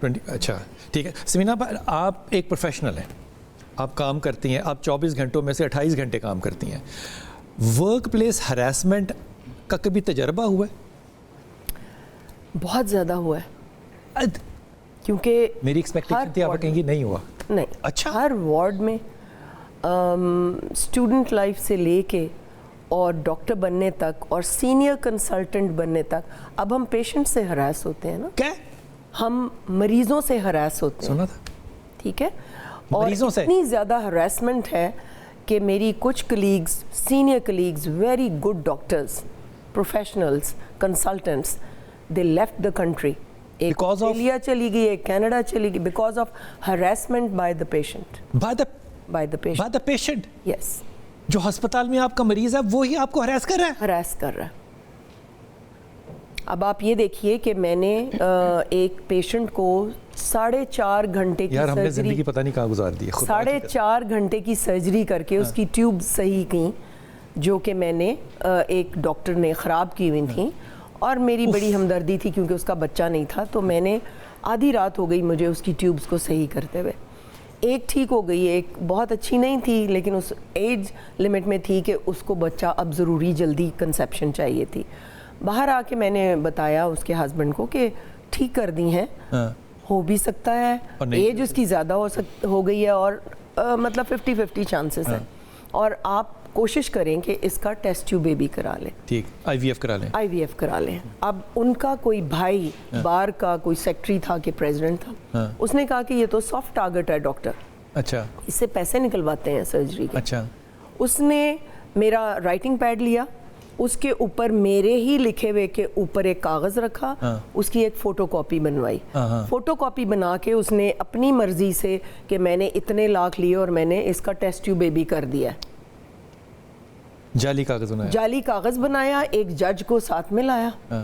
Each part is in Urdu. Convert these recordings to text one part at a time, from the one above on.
اچھا ٹھیک ہے سمینا، آپ ایک پروفیشنل ہیں، آپ کام کرتی ہیں، آپ 24 گھنٹوں میں سے 28 گھنٹے کام کرتی ہیں. ورک پلیس ہراسمنٹ کا کبھی تجربہ ہوا ہے؟ بہت زیادہ ہوا ہے، کیونکہ میری ایکسپیکٹیشن تھی آپ کہیں گی نہیں ہوا. نہیں، اچھا، ہر وارڈ میں اسٹوڈنٹ لائف سے لے کے اور ڈاکٹر بننے تک اور سینئر کنسلٹنٹ بننے تک اب ہم پیشنٹ سے ہراس ہوتے ہیں نا. کیا ہم مریضوں سے ہراس ہوتے ہیں. سنا تھا. ٹھیک ہے، اور مریضوں سے اتنی زیادہ ہراسمنٹ ہے کہ میری کچھ colleagues, senior colleagues, very good doctors, professionals, consultants, they left the country. ایک آسٹریلیا چلی گئی، ایک کینیڈا چلی گئی، because of harassment by the patient. By the patient. Yes. جو ہسپتال میں آپ کا مریض ہے وہی آپ کو ہراس کر رہا ہے. ہراس کر رہا ہے. اب آپ یہ دیکھیے کہ میں نے ایک پیشنٹ کو 4.5 گھنٹے کی یار ہم نے سرجری، زندگی پتہ نہیں کہاں گزار دی. 4.5 گھنٹے کی سرجری کر کے اس کی ٹیوب صحیح کی، جو کہ میں نے ایک ڈاکٹر نے خراب کی ہوئی تھیں، اور میری بڑی ہمدردی تھی کیونکہ اس کا بچہ نہیں تھا، تو میں نے آدھی رات ہو گئی مجھے اس کی ٹیوبز کو صحیح کرتے ہوئے. ایک ٹھیک ہو گئی، ایک بہت اچھی نہیں تھی لیکن اس ایج لمٹ میں تھی کہ اس کو بچہ اب ضروری جلدی کنسیپشن چاہیے تھی. باہر آ کے میں نے بتایا اس کے ہسبینڈ کو کہ ٹھیک کر دی ہیں، ہو بھی سکتا ہے، ایج اس کی زیادہ ہو گئی ہے، اور مطلب 50-50 چانسز ہیں، اور آپ کوشش کریں کہ اس کا ٹیسٹ ٹیوب بیبی کرا لیں. ٹھیک، آئی وی ایف کرا لیں. اب ان کا کوئی بھائی بار کا کوئی سیکٹری تھا کہ پریزیڈنٹ تھا، اس نے کہا کہ یہ تو سافٹ ٹارگٹ ہے ڈاکٹر، اچھا اس سے پیسے نکلواتے ہیں سرجری کے. اچھا. اس نے میرا رائٹنگ پیڈ لیا، اس کے اوپر میرے ہی لکھے ہوئے کے اوپر ایک کاغذ رکھا، اس کی ایک فوٹو کاپی بنوائی. فوٹو کاپی بنا کے اس نے اپنی مرضی سے کہ میں نے اتنے لاکھ لیے اور میں نے اس کا ٹیسٹ ٹیوب بیبی کر دیا. جعلی کاغذ بنایا، جعلی کاغذ بنایا، ایک جج کو ساتھ میں لایا،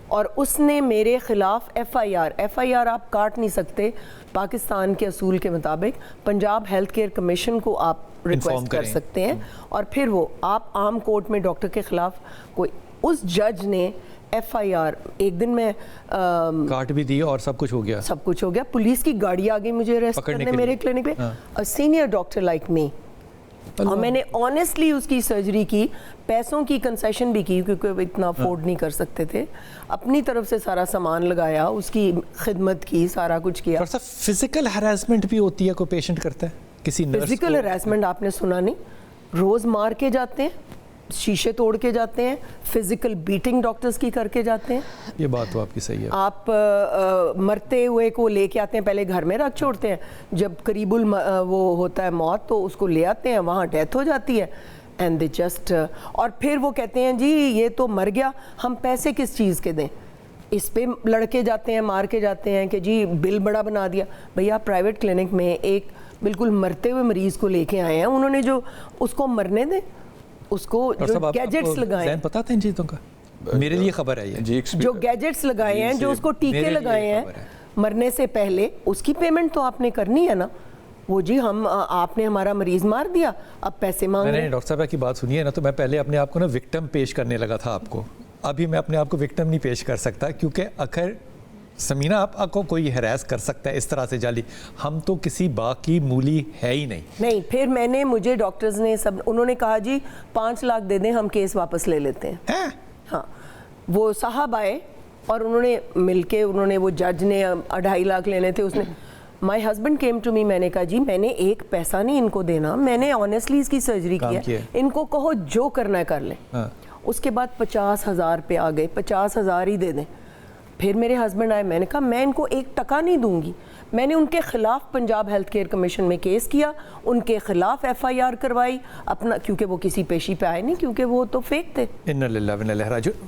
اور اس نے میرے خلاف ایف آئی آر آپ کاٹ نہیں سکتے پاکستان کے اصول کے مطابق. پنجاب ہیلتھ کیئر کمیشن کو آپ ریکویسٹ کر سکتے ہیں، اور پھر وہ آپ عام کورٹ میں ڈاکٹر کے خلاف کوئی. اس جج نے ایف آئی آر ایک دن میں کاٹ بھی دی اور سب کچھ ہو گیا. سب کچھ ہو گیا. پولیس کی گاڑی آ گئی مجھے اریسٹ کرنے میرے کلینک پہ، سینئر ڈاکٹر لائک می. اور میں نے آنیسٹلی اس کی سرجری کی، پیسوں کی کنسیشن بھی کی کیونکہ اتنا افورڈ نہیں کر سکتے تھے، اپنی طرف سے سارا سامان لگایا، اس کی خدمت کی، سارا کچھ کیا. فزیکل ہراسمنٹ بھی ہوتی ہے کوئی پیشنٹ کرتا ہے کسی نرس؟ فزیکل ہراسمنٹ آپ نے سنا نہیں؟ روز مار کے جاتے ہیں، شیشے توڑ کے جاتے ہیں، فزیکل بیٹنگ ڈاکٹرز کی کر کے جاتے ہیں. یہ بات تو آپ کی صحیح ہے. آپ مرتے ہوئے کو لے کے آتے ہیں، پہلے گھر میں رکھ چھوڑتے ہیں، جب قریب وہ ہوتا ہے موت تو اس کو لے آتے ہیں، وہاں ڈیتھ ہو جاتی ہے، اینڈ دے جسٹ، اور پھر وہ کہتے ہیں جی یہ تو مر گیا، ہم پیسے کس چیز کے دیں. اس پہ لڑکے جاتے ہیں، مار کے جاتے ہیں کہ جی بل بڑا بنا دیا. بھیا پرائیویٹ کلینک میں ایک بالکل مرتے ہوئے مریض کو لے کے آئے ہیں، انہوں نے جو اس کو مرنے دیں، اس کو جو گیجٹس لگائے ہیں، پتہ تھا ان چیزوں کا؟ میرے لیے خبر ہے یہ جو گیجٹس لگائے ہیں، جو اس کو ٹیکے لگائے ہیں مرنے سے پہلے، اس کی پیمنٹ تو آپ نے کرنی ہے نا. وہ جی ہم آپ نے ہمارا مریض مار دیا، اب پیسے مانگ رہے ہیں. ڈاکٹر صاحب کی بات سنیے نا، تو میں پہلے اپنے آپ کو نا وکٹم پیش کرنے لگا تھا آپ کو. ابھی میں اپنے آپ کو وکٹم نہیں پیش کر سکتا، کیونکہ اگر سمینا آپ کو کوئی ہراس کر سکتا ہے اس طرح سے جعلی، ہم تو کسی باقی مولی ہے ہی نہیں. پھر میں نے مجھے ڈاکٹرز نے سب انہوں نے کہا جی 5 لاکھ دے دیں، ہم کیس واپس لے لیتے ہیں. ہاں، وہ صاحب آئے اور انہوں نے مل کے، انہوں نے وہ جج نے 2.5 لاکھ لینے تھے، اس نے my husband came to me. میں نے کہا جی میں نے ایک پیسہ نہیں ان کو دینا، میں نے آنیسٹلی اس کی سرجری کی ہے، ان کو کہو جو کرنا ہے کر لیں. اس کے بعد 50,000 پہ آ گئے، 50,000 ہی دے دیں. پھر میرے ہسبینڈ آئے، میں نے کہا میں ان کو 1 ٹکا نہیں دوں گی. میں نے ان کے خلاف پنجاب ہیلتھ کیئر کمیشن میں کیس کیا، ان کے خلاف ایف آئی آر کروائی اپنا، کیونکہ وہ کسی پیشی پہ آئے نہیں، کیونکہ وہ تو فیک تھے. انا للہ و انا الیہ راجعون.